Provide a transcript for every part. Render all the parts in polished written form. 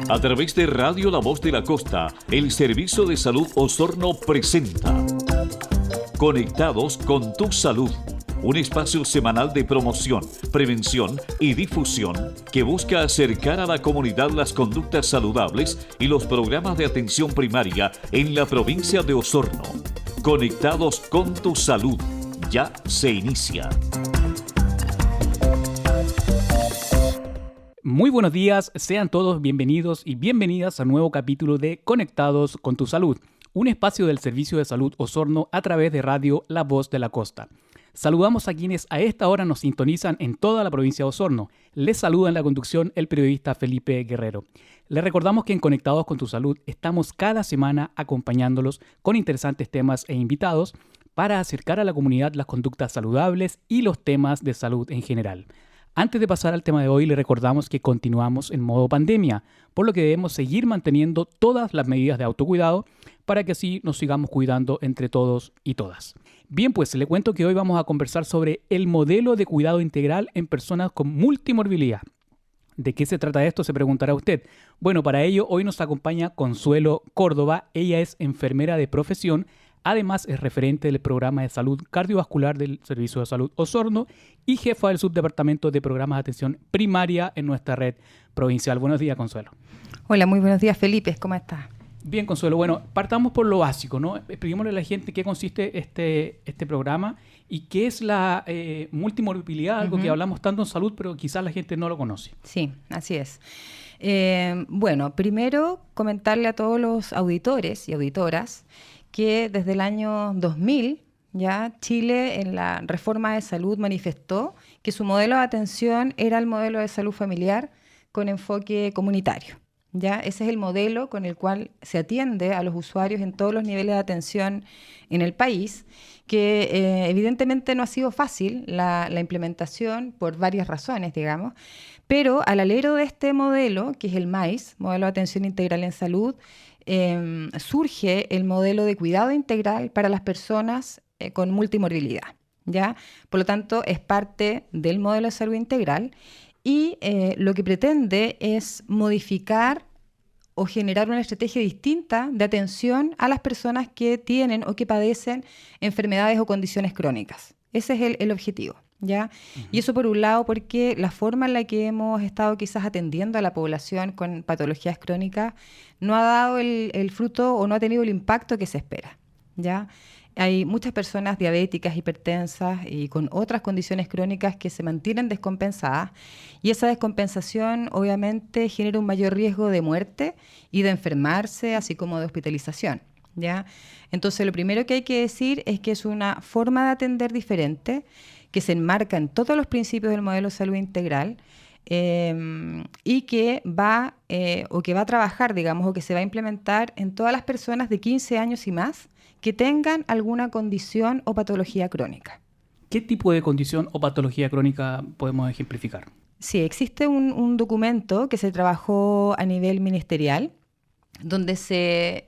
A través de Radio La Voz de la Costa, el Servicio de Salud Osorno presenta Conectados con tu Salud, un espacio semanal de promoción, prevención y difusión que busca acercar a la comunidad las conductas saludables y los programas de atención primaria en la provincia de Osorno. Conectados con tu Salud, ya se inicia. Muy buenos días, sean todos bienvenidos y bienvenidas a un nuevo capítulo de Conectados con tu Salud, un espacio del Servicio de Salud Osorno a través de Radio La Voz de la Costa. Saludamos a quienes a esta hora nos sintonizan en toda la provincia de Osorno. Les saluda en la conducción el periodista Felipe Guerrero. Les recordamos que en Conectados con tu Salud estamos cada semana acompañándolos con interesantes temas e invitados para acercar a la comunidad las conductas saludables y los temas de salud en general. Antes de pasar al tema de hoy, le recordamos que continuamos en modo pandemia, por lo que debemos seguir manteniendo todas las medidas de autocuidado para que así nos sigamos cuidando entre todos y todas. Bien, pues le cuento que hoy vamos a conversar sobre el modelo de cuidado integral en personas con multimorbilidad. ¿De qué se trata esto? Se preguntará usted. Bueno, para ello hoy nos acompaña Consuelo Córdoba. Ella es enfermera de profesión. Además, es referente del programa de salud cardiovascular del Servicio de Salud Osorno y jefa del subdepartamento de programas de atención primaria en nuestra red provincial. Buenos días, Consuelo. Hola, muy buenos días, Felipe. ¿Cómo estás? Bien, Consuelo. Bueno, partamos por lo básico, ¿no? Expliquémosle a la gente qué consiste este programa y qué es la multimorbilidad, algo que hablamos tanto en salud, pero quizás la gente no lo conoce. Sí, así es. Bueno, primero comentarle a todos los auditores y auditoras que desde el año 2000 ya Chile en la reforma de salud manifestó que su modelo de atención era el modelo de salud familiar con enfoque comunitario. ¿Ya? Ese es el modelo con el cual se atiende a los usuarios en todos los niveles de atención en el país, que evidentemente no ha sido fácil la implementación por varias razones, digamos, pero al alero de este modelo, que es el MAIS, Modelo de Atención Integral en Salud, surge el modelo de cuidado integral para las personas con multimorbilidad, ¿ya? Por lo tanto, es parte del modelo de salud integral y lo que pretende es modificar o generar una estrategia distinta de atención a las personas que tienen o que padecen enfermedades o condiciones crónicas. Ese es el objetivo, ¿ya? Y eso por un lado porque la forma en la que hemos estado quizás atendiendo a la población con patologías crónicas no ha dado el fruto o no ha tenido el impacto que se espera, ¿ya? Hay muchas personas diabéticas, hipertensas y con otras condiciones crónicas que se mantienen descompensadas y esa descompensación obviamente genera un mayor riesgo de muerte y de enfermarse, así como de hospitalización, ¿ya? Entonces lo primero que hay que decir es que es una forma de atender diferente que se enmarca en todos los principios del modelo de salud integral y que va a trabajar, digamos, o que se va a implementar en todas las personas de 15 años y más que tengan alguna condición o patología crónica. ¿Qué tipo de condición o patología crónica podemos ejemplificar? Sí, existe un documento que se trabajó a nivel ministerial donde se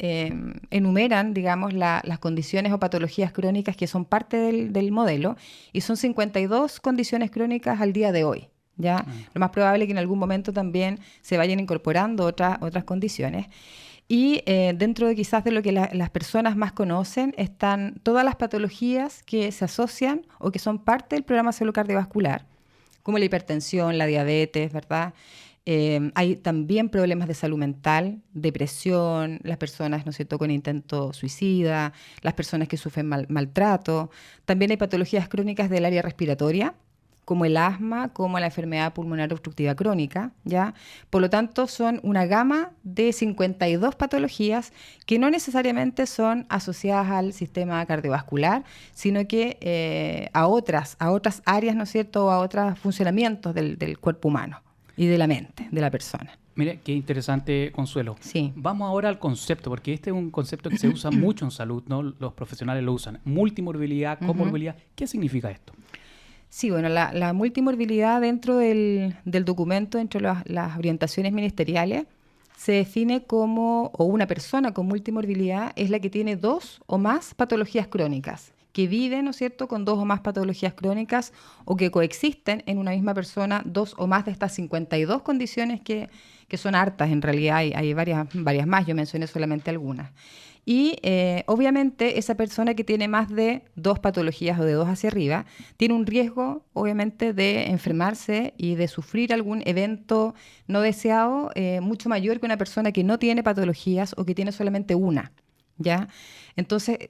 enumeran, digamos, las condiciones o patologías crónicas que son parte del modelo y son 52 condiciones crónicas al día de hoy, ¿ya? Lo más probable es que en algún momento también se vayan incorporando otras condiciones. Y dentro de quizás de lo que las personas más conocen están todas las patologías que se asocian o que son parte del programa de salud cardiovascular, como la hipertensión, la diabetes, ¿verdad? Hay también problemas de salud mental, depresión, las personas, ¿no es cierto?, con intento suicida, las personas que sufren maltrato. También hay patologías crónicas del área respiratoria, como el asma, como la enfermedad pulmonar obstructiva crónica, ¿ya? Por lo tanto, son una gama de 52 patologías que no necesariamente son asociadas al sistema cardiovascular, sino que a otras áreas, ¿no es cierto?, o a otros funcionamientos del cuerpo humano y de la mente de la persona. Mire, qué interesante, Consuelo. Sí. Vamos ahora al concepto, porque este es un concepto que se usa mucho en salud, ¿no? Los profesionales lo usan. Multimorbilidad, comorbilidad. ¿Qué significa esto? Sí, bueno, la multimorbilidad dentro del documento, dentro de las orientaciones ministeriales, se define como, o una persona con multimorbilidad es la que tiene 2 o más patologías crónicas que viven, ¿no es cierto?, con 2 o más patologías crónicas o que coexisten en una misma persona 2 o más de estas 52 condiciones que son hartas. En realidad hay varias más, yo mencioné solamente algunas. Y obviamente esa persona que tiene más de 2 patologías o de 2 hacia arriba tiene un riesgo obviamente de enfermarse y de sufrir algún evento no deseado mucho mayor que una persona que no tiene patologías o que tiene solamente una, ¿ya? Entonces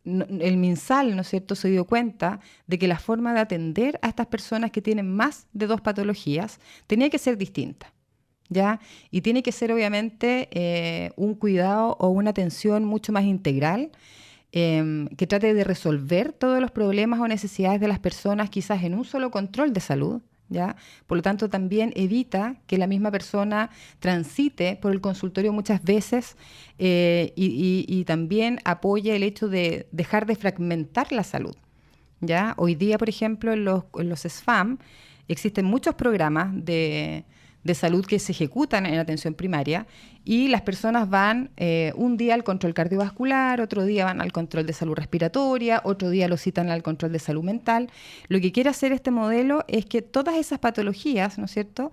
el MinSal, ¿no es cierto?, se dio cuenta de que la forma de atender a estas personas que tienen más de 2 patologías tenía que ser distinta, ¿ya? Y tiene que ser obviamente un cuidado o una atención mucho más integral que trate de resolver todos los problemas o necesidades de las personas quizás en un solo control de salud, ¿ya? Por lo tanto, también evita que la misma persona transite por el consultorio muchas veces y también apoya el hecho de dejar de fragmentar la salud, ¿ya? Hoy día, por ejemplo, en los SFAM existen muchos programas de salud que se ejecutan en atención primaria y las personas van un día al control cardiovascular, otro día van al control de salud respiratoria, otro día lo citan al control de salud mental. Lo que quiere hacer este modelo es que todas esas patologías, ¿no es cierto?,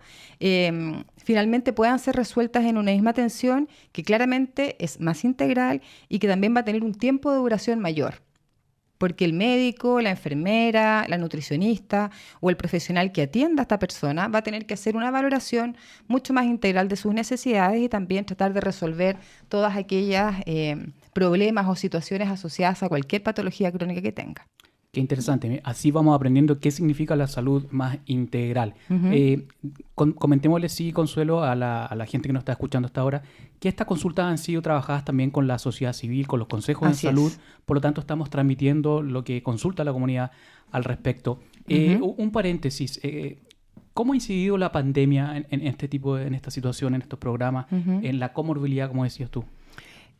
finalmente puedan ser resueltas en una misma atención que claramente es más integral y que también va a tener un tiempo de duración mayor. Porque el médico, la enfermera, la nutricionista o el profesional que atienda a esta persona va a tener que hacer una valoración mucho más integral de sus necesidades y también tratar de resolver todas aquellas problemas o situaciones asociadas a cualquier patología crónica que tenga. Qué interesante. Así vamos aprendiendo qué significa la salud más integral. Comentémosle, sí, Consuelo, a la gente que nos está escuchando hasta ahora, que estas consultas han sido trabajadas también con la sociedad civil, con los consejos de salud. Por lo tanto, estamos transmitiendo lo que consulta la comunidad al respecto. Un paréntesis. ¿Cómo ha incidido la pandemia en esta situación, en estos programas, en la comorbilidad, como decías tú?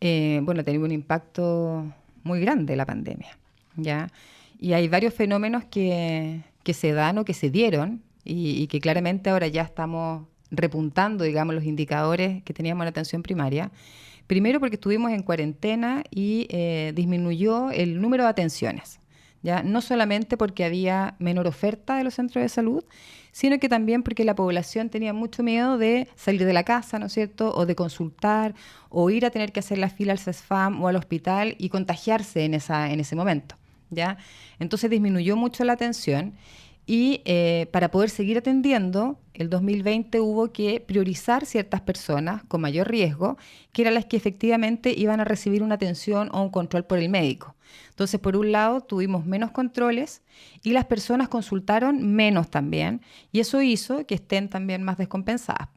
Bueno, ha tenido un impacto muy grande la pandemia, ¿ya? Y hay varios fenómenos que se dan o que se dieron y que claramente ahora ya estamos repuntando, digamos, los indicadores que teníamos en atención primaria. Primero porque estuvimos en cuarentena y disminuyó el número de atenciones, ¿ya? No solamente porque había menor oferta de los centros de salud, sino que también porque la población tenía mucho miedo de salir de la casa, ¿no es cierto?, o de consultar, o ir a tener que hacer la fila al CESFAM o al hospital y contagiarse en ese momento, ¿ya? Entonces disminuyó mucho la atención y para poder seguir atendiendo, el 2020 hubo que priorizar ciertas personas con mayor riesgo, que eran las que efectivamente iban a recibir una atención o un control por el médico. Entonces, por un lado, tuvimos menos controles y las personas consultaron menos también, y eso hizo que estén también más descompensadas.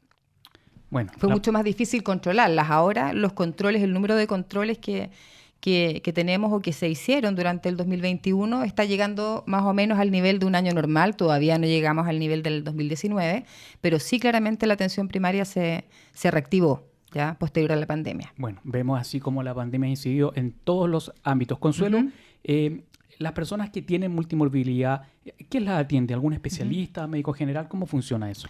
Bueno, fue mucho más difícil controlarlas. Ahora los controles, el número de controles que tenemos o que se hicieron durante el 2021 está llegando más o menos al nivel de un año normal. Todavía no llegamos al nivel del 2019, pero sí claramente la atención primaria se reactivó ya posterior a la pandemia. Bueno, vemos así como la pandemia ha incidido en todos los ámbitos. Consuelo, las personas que tienen multimorbilidad, ¿quién las atiende? ¿Algún especialista, médico general? ¿Cómo funciona eso?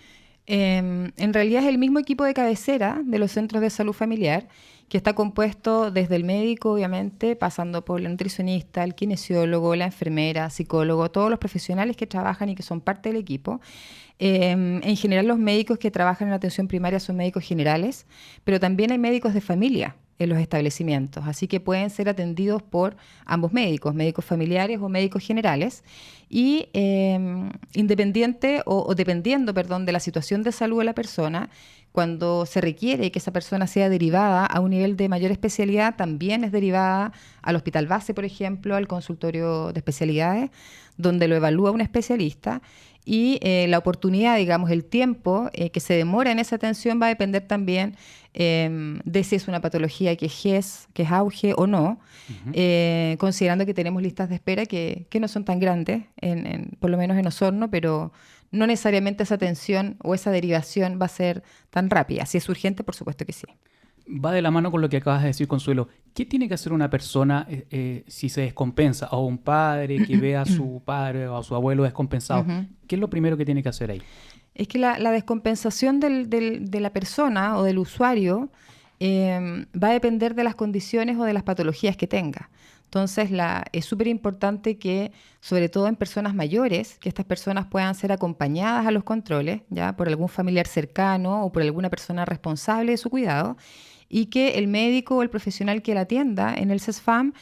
En realidad es el mismo equipo de cabecera de los centros de salud familiar, que está compuesto desde el médico, obviamente, pasando por el nutricionista, el kinesiólogo, la enfermera, psicólogo, todos los profesionales que trabajan y que son parte del equipo. En general, los médicos que trabajan en atención primaria son médicos generales, pero también hay médicos de familia en los establecimientos, así que pueden ser atendidos por ambos médicos familiares o médicos generales, y independiente o dependiendo, de la situación de salud de la persona, cuando se requiere que esa persona sea derivada a un nivel de mayor especialidad, también es derivada al hospital base, por ejemplo, al consultorio de especialidades, donde lo evalúa un especialista. Y la oportunidad, digamos, el tiempo que se demora en esa atención va a depender también de si es una patología que es auge o no, considerando que tenemos listas de espera que no son tan grandes, por lo menos en Osorno, pero no necesariamente esa atención o esa derivación va a ser tan rápida. Si es urgente, por supuesto que sí. Va de la mano con lo que acabas de decir, Consuelo. ¿Qué tiene que hacer una persona si se descompensa? O un padre que ve a su padre o a su abuelo descompensado. ¿Qué es lo primero que tiene que hacer ahí? Es que la descompensación de la persona o del usuario va a depender de las condiciones o de las patologías que tenga. Entonces, es súper importante que, sobre todo en personas mayores, que estas personas puedan ser acompañadas a los controles, ya por algún familiar cercano o por alguna persona responsable de su cuidado, y que el médico o el profesional que la atienda en el CESFAM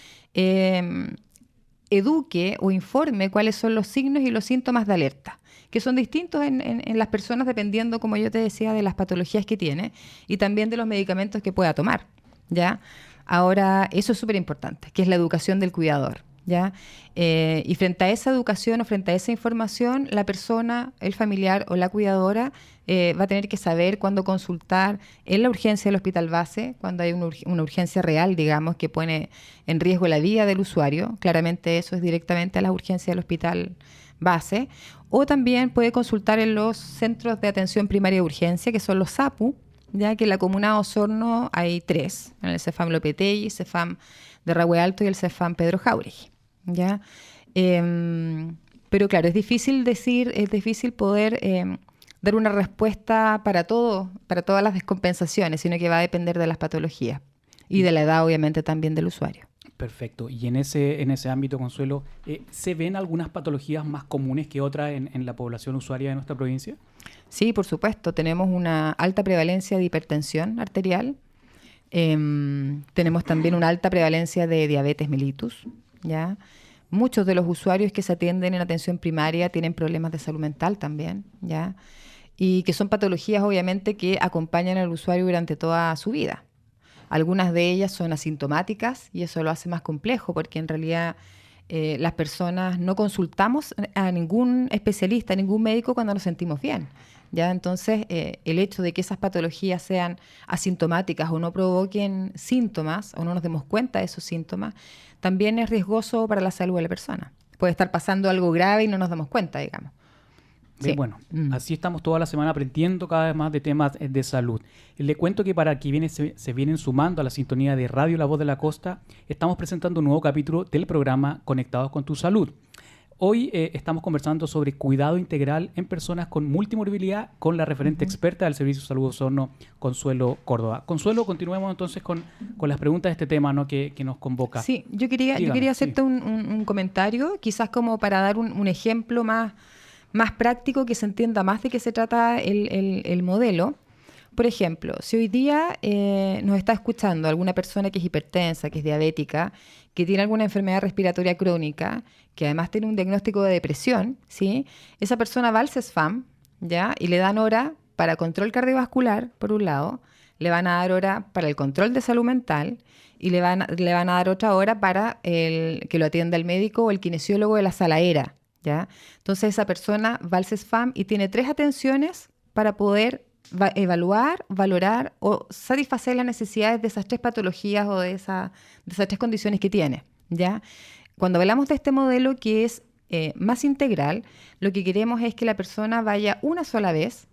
eduque o informe cuáles son los signos y los síntomas de alerta, que son distintos en las personas dependiendo, como yo te decía, de las patologías que tiene y también de los medicamentos que pueda tomar, ¿ya? Ahora, eso es súper importante, que es la educación del cuidador, ¿ya? Y frente a esa educación o frente a esa información, la persona, el familiar o la cuidadora va a tener que saber cuándo consultar en la urgencia del hospital base, cuando hay una urgencia real, digamos, que pone en riesgo la vida del usuario. Claramente eso es directamente a la urgencia del hospital base. O también puede consultar en los centros de atención primaria de urgencia, que son los SAPU, ya que en la comuna de Osorno hay 3, en el CEFAM Lopetegui, CEFAM de Rahue Alto y el CEFAM Pedro Jauregui, ¿ya? Pero claro, es difícil poder dar una respuesta para todas las descompensaciones, sino que va a depender de las patologías y de la edad, obviamente, también del usuario. Perfecto. Y en ese ámbito, Consuelo, ¿se ven algunas patologías más comunes que otras en la población usuaria de nuestra provincia? Sí, por supuesto. Tenemos una alta prevalencia de hipertensión arterial. Tenemos también una alta prevalencia de diabetes mellitus, ¿ya? Muchos de los usuarios que se atienden en atención primaria tienen problemas de salud mental también, ¿ya? Y que son patologías, obviamente, que acompañan al usuario durante toda su vida. Algunas de ellas son asintomáticas y eso lo hace más complejo porque en realidad las personas no consultamos a ningún especialista, a ningún médico cuando nos sentimos bien, ¿ya? Entonces, el hecho de que esas patologías sean asintomáticas o no provoquen síntomas o no nos demos cuenta de esos síntomas, también es riesgoso para la salud de la persona. Puede estar pasando algo grave y no nos damos cuenta, digamos. Sí. Bueno, así estamos toda la semana aprendiendo cada vez más de temas de salud. Le cuento que para quienes se vienen sumando a la sintonía de Radio La Voz de la Costa, estamos presentando un nuevo capítulo del programa Conectados con tu Salud. Hoy estamos conversando sobre cuidado integral en personas con multimorbilidad con la referente experta del Servicio de Salud Osorno, Consuelo Córdoba. Consuelo, continuemos entonces con las preguntas de este tema, ¿no?, que nos convoca. Sí, yo quería hacerte un comentario, quizás como para dar un ejemplo más práctico, que se entienda más de qué se trata el modelo. Por ejemplo, si hoy día nos está escuchando alguna persona que es hipertensa, que es diabética, que tiene alguna enfermedad respiratoria crónica, que además tiene un diagnóstico de depresión, ¿sí? Esa persona va al CESFAM, ¿ya? Y le dan hora para control cardiovascular, por un lado, le van a dar hora para el control de salud mental y le van a dar otra hora para que lo atienda el médico o el kinesiólogo de la sala ERA, ¿ya? Entonces esa persona va al CESFAM y tiene 3 atenciones para poder evaluar, valorar o satisfacer las necesidades de esas 3 patologías o de esas 3 condiciones que tiene, ¿ya? Cuando hablamos de este modelo que es más integral, lo que queremos es que la persona vaya una sola vez,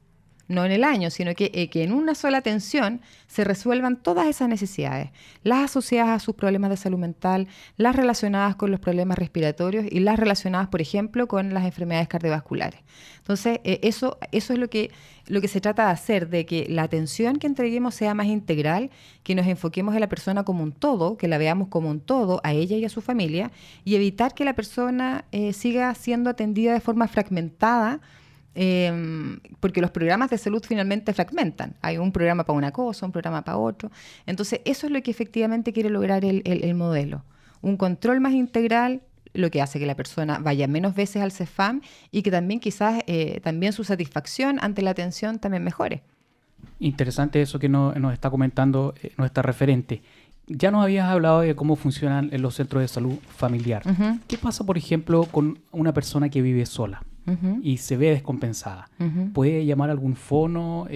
no en el año, sino que en una sola atención se resuelvan todas esas necesidades, las asociadas a sus problemas de salud mental, las relacionadas con los problemas respiratorios y las relacionadas, por ejemplo, con las enfermedades cardiovasculares. Entonces, eso es lo que se trata de hacer, de que la atención que entreguemos sea más integral, que nos enfoquemos en la persona como un todo, que la veamos como un todo, a ella y a su familia, y evitar que la persona siga siendo atendida de forma fragmentada, porque los programas de salud finalmente fragmentan. Hay un programa para una cosa, un programa para otro. Entonces, eso es lo que efectivamente quiere lograr el modelo. Un control más integral, lo que hace que la persona vaya menos veces al CESFAM y que también quizás también su satisfacción ante la atención también mejore. Interesante eso que nos está comentando nuestra referente. Ya nos habías hablado de cómo funcionan los centros de salud familiar. Uh-huh. ¿Qué pasa, por ejemplo, con una persona que vive sola? Uh-huh. Y se ve descompensada? Uh-huh. ¿Puede llamar a algún fono?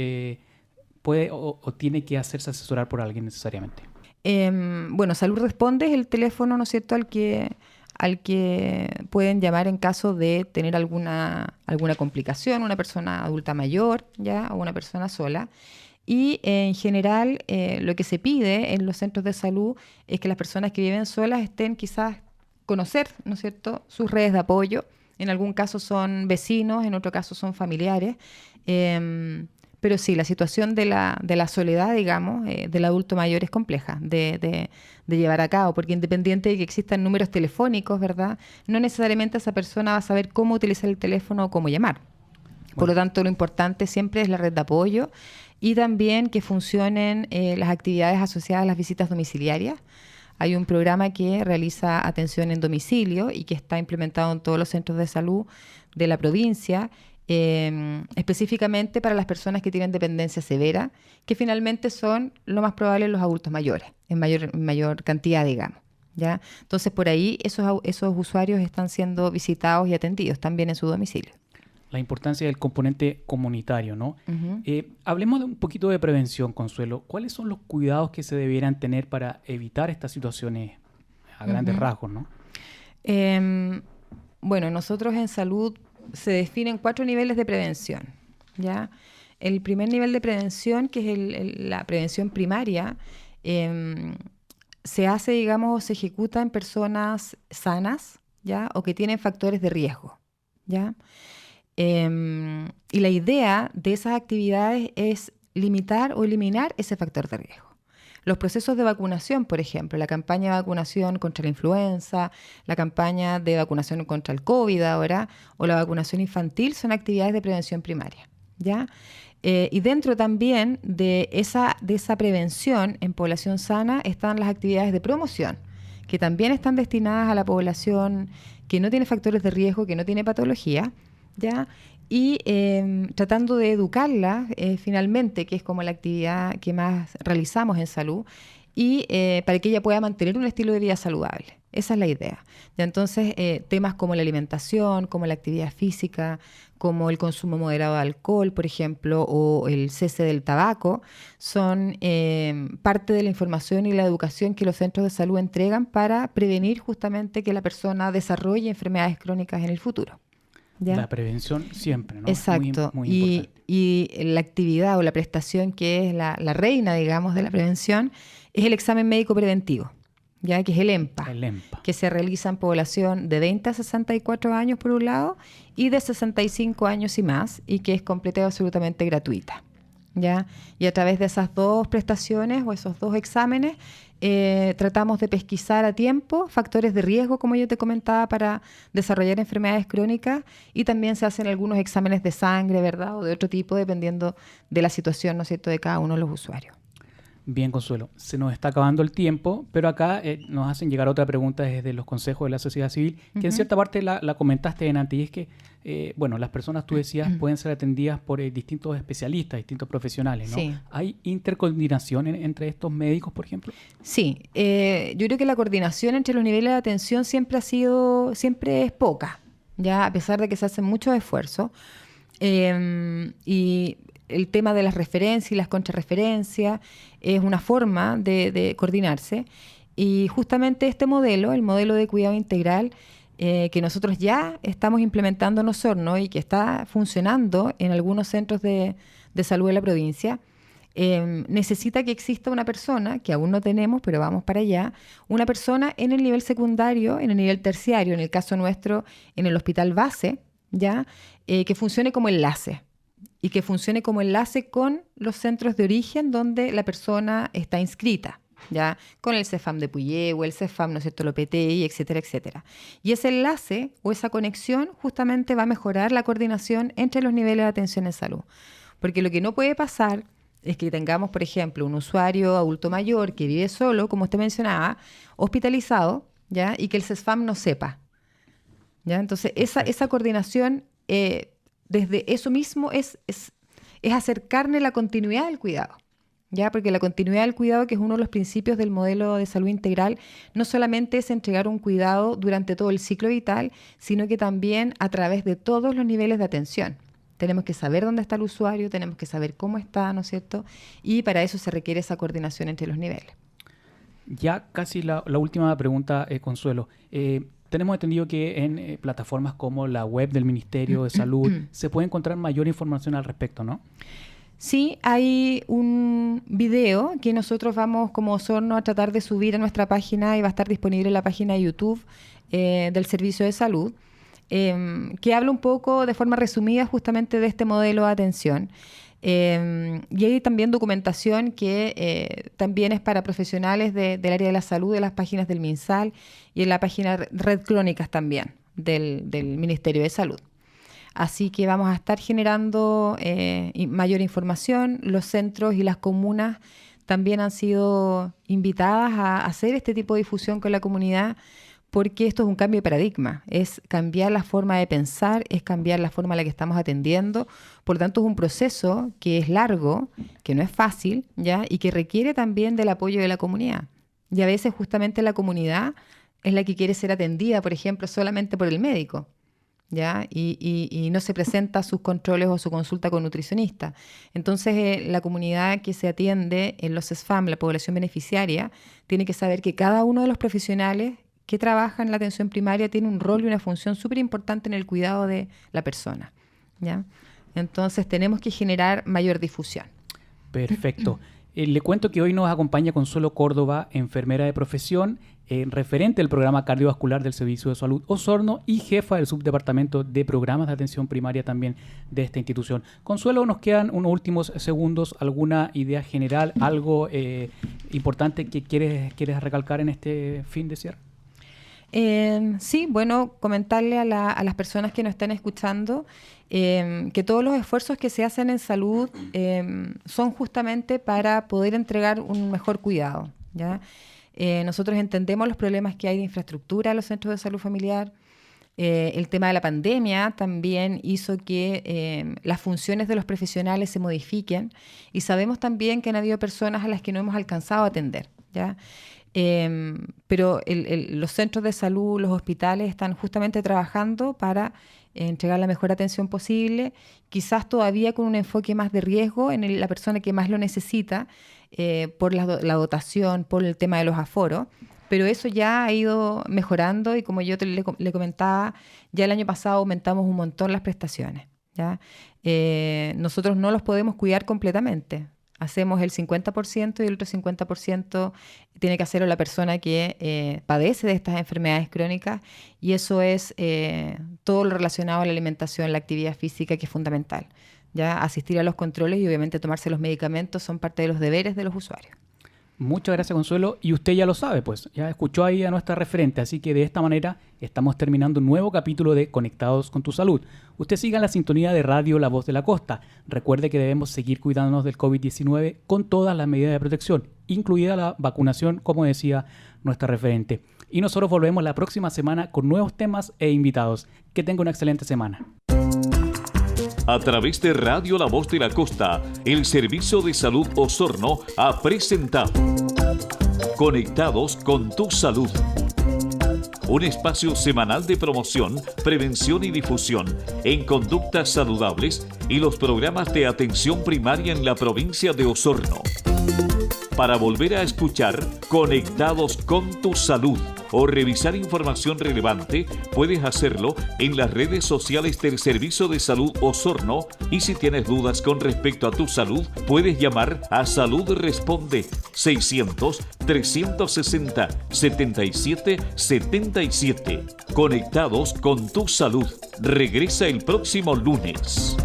¿Puede o tiene que hacerse asesorar por alguien necesariamente? Bueno, Salud Responde es el teléfono, ¿no es cierto?, al que pueden llamar en caso de tener alguna complicación, una persona adulta mayor, ¿ya?, o una persona sola. Y en general lo que se pide en los centros de salud es que las personas que viven solas estén quizás conocer, ¿no es cierto?, sus redes de apoyo. En algún caso son vecinos, en otro caso son familiares, pero sí, la situación de la soledad, digamos, del adulto mayor es compleja de llevar a cabo, porque independiente de que existan números telefónicos, ¿verdad? No necesariamente esa persona va a saber cómo utilizar el teléfono o cómo llamar. Por lo tanto, lo importante siempre es la red de apoyo y también que funcionen las actividades asociadas a las visitas domiciliarias. Hay un programa que realiza atención en domicilio y que está implementado en todos los centros de salud de la provincia, específicamente para las personas que tienen dependencia severa, que finalmente son lo más probable los adultos mayores, en mayor cantidad, digamos. ¿Ya? Entonces, por ahí esos usuarios están siendo visitados y atendidos también en su domicilio. La importancia del componente comunitario, ¿no? Uh-huh. Hablemos de un poquito de prevención, Consuelo. ¿Cuáles son los cuidados que se debieran tener para evitar estas situaciones a grandes rasgos, ¿no? Bueno, nosotros en salud se definen 4 niveles de prevención, ¿ya? El primer nivel de prevención, que es la prevención primaria, se hace, digamos, se ejecuta en personas sanas, ¿ya? O que tienen factores de riesgo, ¿ya? Y la idea de esas actividades es limitar o eliminar ese factor de riesgo. Los procesos de vacunación, por ejemplo, la campaña de vacunación contra la influenza, la campaña de vacunación contra el COVID ahora, o la vacunación infantil, son actividades de prevención primaria, ¿ya? Y dentro también de esa prevención en población sana están las actividades de promoción, que también están destinadas a la población que no tiene factores de riesgo, que no tiene patología, ¿ya? Y tratando de educarla finalmente, que es como la actividad que más realizamos en salud, y para que ella pueda mantener un estilo de vida saludable. Esa es la idea. ¿Ya? Entonces, temas como la alimentación, como la actividad física, como el consumo moderado de alcohol, por ejemplo, o el cese del tabaco, son parte de la información y la educación que los centros de salud entregan para prevenir justamente que la persona desarrolle enfermedades crónicas en el futuro. ¿Ya? La prevención siempre, ¿no? Exacto. Muy importante. Y la actividad o la prestación que es la reina, digamos, de la prevención es el examen médico preventivo, ¿ya? Que es el EMPA, que se realiza en población de 20 a 64 años por un lado y de 65 años y más, y que es completa y absolutamente gratuita, ¿ya? Y a través de esas 2 prestaciones o esos 2 exámenes tratamos de pesquisar a tiempo factores de riesgo, como yo te comentaba, para desarrollar enfermedades crónicas, y también se hacen algunos exámenes de sangre, ¿verdad? O de otro tipo, dependiendo de la situación, ¿no es cierto?, de cada uno de los usuarios. Bien, Consuelo, se nos está acabando el tiempo, pero acá nos hacen llegar otra pregunta desde los consejos de la sociedad civil, que en cierta parte la comentaste antes, y es que, bueno, las personas, tú decías, pueden ser atendidas por distintos especialistas, distintos profesionales, ¿no? Sí. ¿Hay intercoordinación entre estos médicos, por ejemplo? Sí, yo creo que la coordinación entre los niveles de atención siempre es poca, ya, a pesar de que se hacen muchos esfuerzos, y el tema de las referencias y las contrarreferencias es una forma de coordinarse, y justamente este modelo, el modelo de cuidado integral, que nosotros ya estamos implementando en Osorno y que está funcionando en algunos centros de salud de la provincia, necesita que exista una persona, que aún no tenemos, pero vamos para allá, una persona en el nivel secundario, en el nivel terciario, en el caso nuestro, en el hospital base, ¿ya? Que funcione como enlace. Y que funcione como enlace con los centros de origen donde la persona está inscrita, ¿ya? Con el CEFAM de Puyehue, el CEFAM, ¿no es cierto?, el OPTI, etcétera, etcétera. Y ese enlace o esa conexión justamente va a mejorar la coordinación entre los niveles de atención en salud. Porque lo que no puede pasar es que tengamos, por ejemplo, un usuario adulto mayor que vive solo, como usted mencionaba, hospitalizado, ¿ya? Y que el CEFAM no sepa, ¿ya? Entonces, esa coordinación... desde eso mismo es acercarle la continuidad del cuidado, ¿ya? Porque la continuidad del cuidado, que es uno de los principios del modelo de salud integral, no solamente es entregar un cuidado durante todo el ciclo vital, sino que también a través de todos los niveles de atención. Tenemos que saber dónde está el usuario, tenemos que saber cómo está, ¿no es cierto? Y para eso se requiere esa coordinación entre los niveles. Ya casi la última pregunta, Consuelo. Tenemos entendido que en plataformas como la web del Ministerio de Salud se puede encontrar mayor información al respecto, ¿no? Sí, hay un video que nosotros vamos como Osorno a tratar de subir a nuestra página, y va a estar disponible en la página de YouTube del Servicio de Salud, que habla un poco de forma resumida justamente de este modelo de atención. Y hay también documentación que también es para profesionales del área de la salud, de las páginas del MinSal y en la página Red Crónicas también del Ministerio de Salud. Así que vamos a estar generando mayor información. Los centros y las comunas también han sido invitadas a hacer este tipo de difusión con la comunidad, porque esto es un cambio de paradigma, es cambiar la forma de pensar, es cambiar la forma en la que estamos atendiendo. Por lo tanto, es un proceso que es largo, que no es fácil, ¿ya? Y que requiere también del apoyo de la comunidad. Y a veces justamente la comunidad es la que quiere ser atendida, por ejemplo, solamente por el médico, ¿ya? Y no se presenta sus controles o su consulta con nutricionista. Entonces, la comunidad que se atiende en los SFAM, la población beneficiaria, tiene que saber que cada uno de los profesionales que trabaja en la atención primaria tiene un rol y una función súper importante en el cuidado de la persona, ¿ya? Entonces tenemos que generar mayor difusión. Perfecto. Le cuento que hoy nos acompaña Consuelo Córdoba, enfermera de profesión, referente del programa cardiovascular del Servicio de Salud Osorno y jefa del subdepartamento de programas de atención primaria también de esta institución. Consuelo, nos quedan unos últimos segundos. ¿Alguna idea general, algo importante que quieres recalcar en este fin de cierre? Sí, bueno, comentarle a las personas que nos están escuchando que todos los esfuerzos que se hacen en salud son justamente para poder entregar un mejor cuidado, ¿ya? Nosotros entendemos los problemas que hay de infraestructura en los centros de salud familiar. El tema de la pandemia también hizo que las funciones de los profesionales se modifiquen, y sabemos también que han habido personas a las que no hemos alcanzado a atender, ¿ya? Pero los centros de salud, los hospitales están justamente trabajando para entregar la mejor atención posible, quizás todavía con un enfoque más de riesgo en la persona que más lo necesita, por la dotación, por el tema de los aforos, pero eso ya ha ido mejorando, y como yo le comentaba, ya el año pasado aumentamos un montón las prestaciones, ¿ya? Nosotros no los podemos cuidar completamente. Hacemos el 50% y el otro 50% tiene que hacerlo la persona que padece de estas enfermedades crónicas, y eso es todo lo relacionado a la alimentación, la actividad física, que es fundamental. Ya asistir a los controles y obviamente tomarse los medicamentos son parte de los deberes de los usuarios. Muchas gracias, Consuelo. Y usted ya lo sabe, pues ya escuchó ahí a nuestra referente, así que de esta manera estamos terminando un nuevo capítulo de Conectados con tu Salud. Usted siga en la sintonía de Radio La Voz de la Costa. Recuerde que debemos seguir cuidándonos del COVID-19 con todas las medidas de protección, incluida la vacunación, como decía nuestra referente. Y nosotros volvemos la próxima semana con nuevos temas e invitados. Que tenga una excelente semana. A través de Radio La Voz de la Costa, el Servicio de Salud Osorno ha presentado Conectados con tu Salud. Un espacio semanal de promoción, prevención y difusión en conductas saludables y los programas de atención primaria en la provincia de Osorno. Para volver a escuchar Conectados con tu Salud o revisar información relevante, puedes hacerlo en las redes sociales del Servicio de Salud Osorno, y si tienes dudas con respecto a tu salud, puedes llamar a Salud Responde 600-360-7777. Conectados con tu Salud. Regresa el próximo lunes.